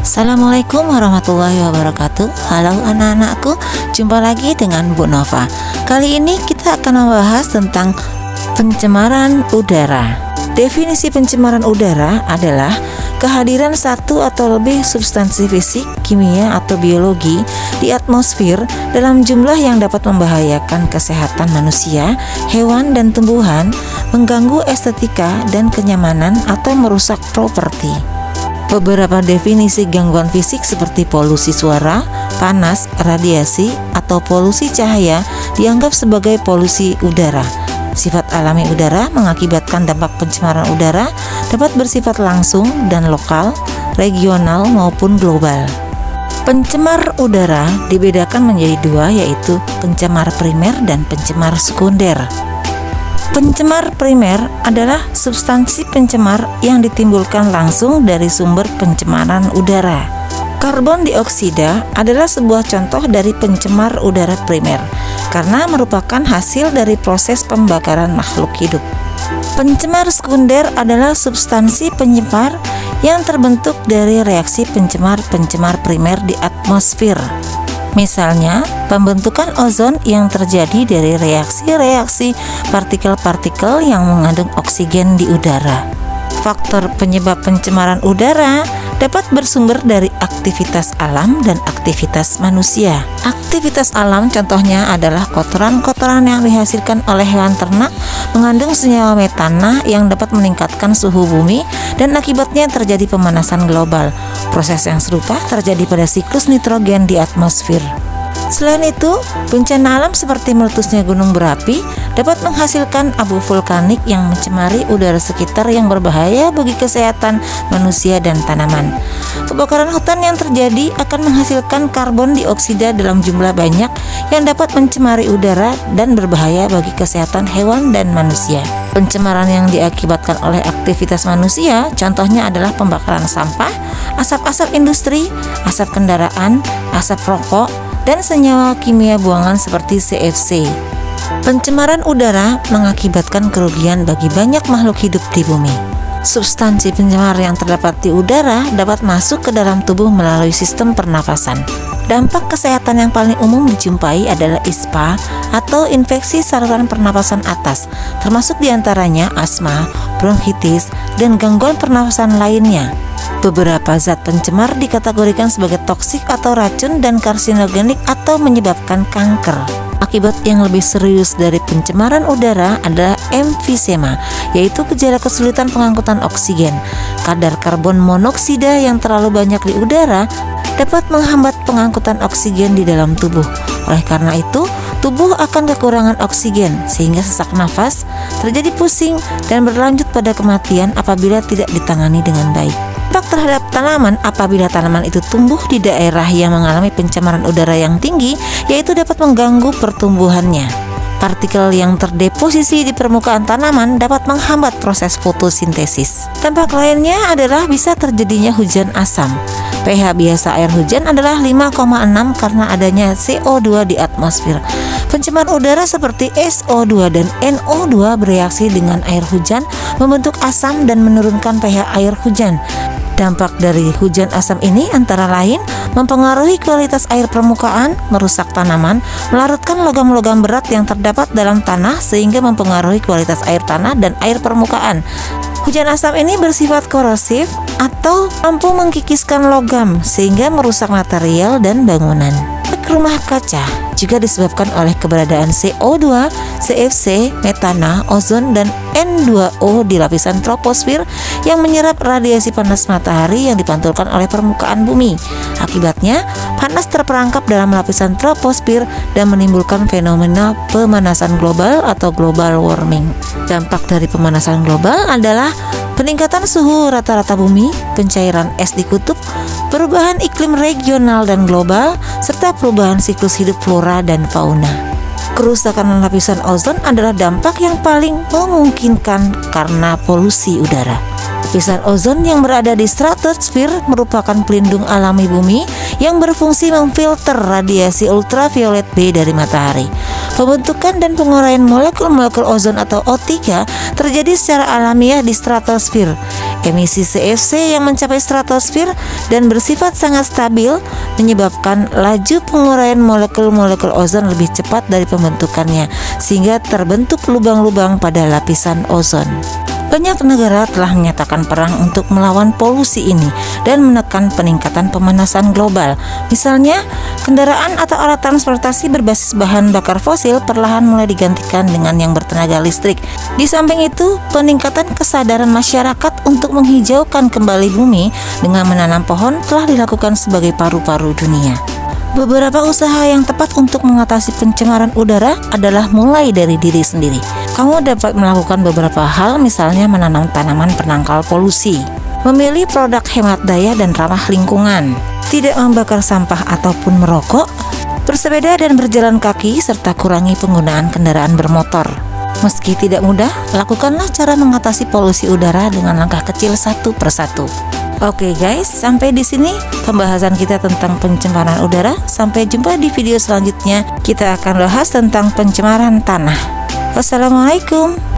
Assalamualaikum warahmatullahi wabarakatuh. Halo anak-anakku, jumpa lagi dengan Bu Nova. Kali ini kita akan membahas tentang pencemaran udara. Definisi pencemaran udara adalah kehadiran satu atau lebih substansi fisik, kimia, atau biologi di atmosfer dalam jumlah yang dapat membahayakan kesehatan manusia, hewan, dan tumbuhan, mengganggu estetika dan kenyamanan, atau merusak properti. Beberapa definisi gangguan fisik seperti polusi suara, panas, radiasi, atau polusi cahaya dianggap sebagai polusi udara. Sifat alami udara mengakibatkan dampak pencemaran udara dapat bersifat langsung dan lokal, regional maupun global. Pencemar udara dibedakan menjadi dua, yaitu pencemar primer dan pencemar sekunder. Pencemar primer adalah substansi pencemar yang ditimbulkan langsung dari sumber pencemaran udara. Karbon dioksida adalah sebuah contoh dari pencemar udara primer karena merupakan hasil dari proses pembakaran makhluk hidup. Pencemar sekunder adalah substansi penyebab yang terbentuk dari reaksi pencemar-pencemar primer di atmosfer. Misalnya, pembentukan ozon yang terjadi dari reaksi-reaksi partikel-partikel yang mengandung oksigen di udara. Faktor penyebab pencemaran udara dapat bersumber dari aktivitas alam dan aktivitas manusia. Aktivitas alam contohnya adalah kotoran-kotoran yang dihasilkan oleh hewan ternak mengandung senyawa metana yang dapat meningkatkan suhu bumi dan akibatnya terjadi pemanasan global. Proses yang serupa terjadi pada siklus nitrogen di atmosfer. Selain itu, bencana alam seperti meletusnya gunung berapi dapat menghasilkan abu vulkanik yang mencemari udara sekitar yang berbahaya bagi kesehatan manusia dan tanaman. Kebakaran hutan yang terjadi akan menghasilkan karbon dioksida dalam jumlah banyak yang dapat mencemari udara dan berbahaya bagi kesehatan hewan dan manusia. Pencemaran yang diakibatkan oleh aktivitas manusia contohnya adalah pembakaran sampah, asap-asap industri, asap kendaraan, asap rokok, dan senyawa kimia buangan seperti CFC. Pencemaran udara mengakibatkan kerugian bagi banyak makhluk hidup di bumi. Substansi pencemar yang terdapat di udara dapat masuk ke dalam tubuh melalui sistem pernafasan. Dampak kesehatan yang paling umum dijumpai adalah ISPA atau infeksi saluran pernafasan atas, termasuk diantaranya asma, bronkitis, dan gangguan pernafasan lainnya. Beberapa zat pencemar dikategorikan sebagai toksik atau racun dan karsinogenik atau menyebabkan kanker. Akibat yang lebih serius dari pencemaran udara adalah emfisema, yaitu gejala kesulitan pengangkutan oksigen. Kadar karbon monoksida yang terlalu banyak di udara dapat menghambat pengangkutan oksigen di dalam tubuh. Oleh karena itu, tubuh akan kekurangan oksigen sehingga sesak nafas, terjadi pusing, dan berlanjut pada kematian apabila tidak ditangani dengan baik. Dampak terhadap tanaman apabila tanaman itu tumbuh di daerah yang mengalami pencemaran udara yang tinggi, yaitu dapat mengganggu pertumbuhannya. Partikel yang terdeposisi di permukaan tanaman dapat menghambat proses fotosintesis. Dampak lainnya adalah bisa terjadinya hujan asam. pH biasa air hujan adalah 5,6 karena adanya CO2 di atmosfer. Pencemar udara seperti SO2 dan NO2 bereaksi dengan air hujan, membentuk asam dan menurunkan pH air hujan. Dampak dari hujan asam ini antara lain mempengaruhi kualitas air permukaan, merusak tanaman, melarutkan logam-logam berat yang terdapat dalam tanah sehingga mempengaruhi kualitas air tanah dan air permukaan. Hujan asam ini bersifat korosif atau mampu mengkikiskan logam sehingga merusak material dan bangunan. Rumah kaca juga disebabkan oleh keberadaan CO2, CFC, metana, ozon, dan N2O di lapisan troposfer yang menyerap radiasi panas matahari yang dipantulkan oleh permukaan bumi. Akibatnya, panas terperangkap dalam lapisan troposfer dan menimbulkan fenomena pemanasan global atau global warming. Dampak dari pemanasan global adalah peningkatan suhu rata-rata bumi, pencairan es di kutub, perubahan iklim regional dan global, serta perubahan siklus hidup flora dan fauna. Kerusakan lapisan ozon adalah dampak yang paling memungkinkan karena polusi udara. Lapisan ozon yang berada di stratosfer merupakan pelindung alami bumi yang berfungsi memfilter radiasi ultraviolet B dari matahari. Pembentukan dan penguraian molekul-molekul ozon atau O3 terjadi secara alamiah di stratosfer. Emisi CFC yang mencapai stratosfer dan bersifat sangat stabil menyebabkan laju penguraian molekul-molekul ozon lebih cepat dari pembentukannya, sehingga terbentuk lubang-lubang pada lapisan ozon. Banyak negara telah menyatakan perang untuk melawan polusi ini dan menekan peningkatan pemanasan global. Misalnya, kendaraan atau alat transportasi berbasis bahan bakar fosil perlahan mulai digantikan dengan yang bertenaga listrik. Di samping itu, peningkatan kesadaran masyarakat untuk menghijaukan kembali bumi dengan menanam pohon telah dilakukan sebagai paru-paru dunia. Beberapa usaha yang tepat untuk mengatasi pencemaran udara adalah mulai dari diri sendiri. Kamu dapat melakukan beberapa hal, misalnya menanam tanaman penangkal polusi, memilih produk hemat daya dan ramah lingkungan, tidak membakar sampah ataupun merokok, bersepeda dan berjalan kaki, serta kurangi penggunaan kendaraan bermotor. Meski tidak mudah, lakukanlah cara mengatasi polusi udara dengan langkah kecil satu persatu. Oke guys, sampai di sini pembahasan kita tentang pencemaran udara. Sampai jumpa di video selanjutnya. Kita akan bahas tentang pencemaran tanah. Wassalamualaikum.